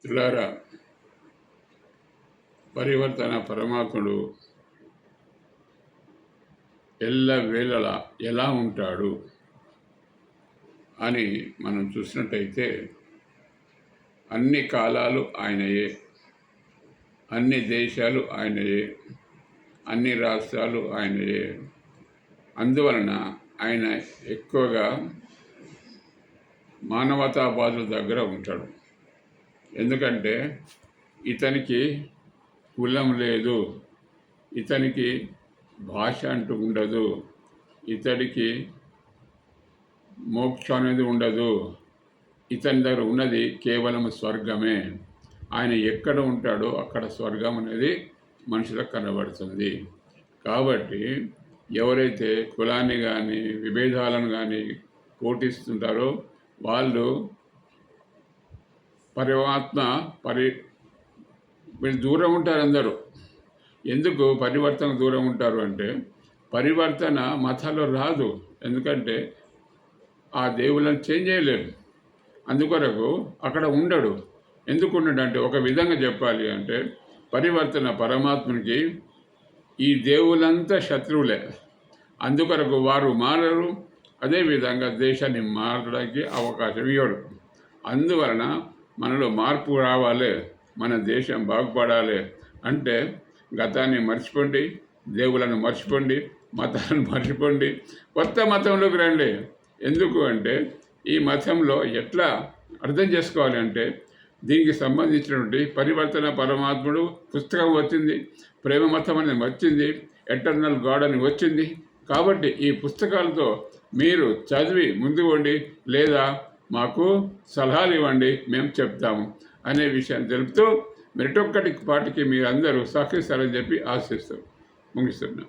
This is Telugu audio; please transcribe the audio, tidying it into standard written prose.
మిత్రులారా, పరివర్తన పరమాత్ముడు ఎల్లవేళలా ఎలా ఉంటాడు అని మనం చూసినట్టయితే అన్ని కాలాలు ఆయనయే, అన్ని దేశాలు ఆయనయే, అన్ని రాష్ట్రాలు ఆయనయే. అందువలన ఆయన ఎక్కువగా మానవతావాదుల దగ్గర ఉంటాడు. ఎందుకంటే ఇతనికి కులం లేదు, ఇతనికి భాష అంటూ ఉండదు, ఇతడికి మోక్షం అనేది ఉండదు. ఇతని దగ్గర ఉన్నది కేవలం స్వర్గమే. ఆయన ఎక్కడ ఉంటాడో అక్కడ స్వర్గం అనేది మనుషులకు కనబడుతుంది. కాబట్టి ఎవరైతే కులాన్ని కానీ విభేదాలను కానీ పోటిస్తుంటారో వాళ్ళు వీళ్ళు దూరం ఉంటారు. అందరూ ఎందుకు పరివర్తన దూరం ఉంటారు అంటే, పరివర్తన మతాల్లో రాదు. ఎందుకంటే ఆ దేవుళ్ళని చేంజ్ చేయలేరు. అందుకొరకు అక్కడ ఉండడు. ఎందుకు ఉండడు అంటే, ఒక విధంగా చెప్పాలి అంటే, పరివర్తన పరమాత్మనికి ఈ దేవులంతా శత్రువులే. అందుకొరకు వారు మారరు. అదేవిధంగా దేశాన్ని మారడానికి అవకాశం ఇవ్వడు. అందువలన మనలో మార్పు రావాలి, మన దేశం బాగుపడాలి అంటే గతాన్ని మర్చిపోండి, దేవులను మర్చిపోండి, మతాలను మర్చిపోండి, కొత్త మతంలోకి రండి. ఎందుకు అంటే ఈ మతంలో ఎట్లా అర్థం చేసుకోవాలి అంటే, దీనికి సంబంధించినటువంటి పరివర్తన పరమాత్ముడు పుస్తకం వచ్చింది, ప్రేమ మతం అనేది వచ్చింది, ఎటర్నల్ గాడ్ అని వచ్చింది. కాబట్టి ఈ పుస్తకాలతో మీరు చదివి ముందు వండి, లేదా మాకు సలహాలు ఇవ్వండి, మేము చెప్తాము అనే విషయాన్ని తెలుపుతూ మెరిటొక్కటి పాటికి మీరు అందరూ సహకరిస్తారని చెప్పి ఆశిస్తూ ముగిస్తున్నాం.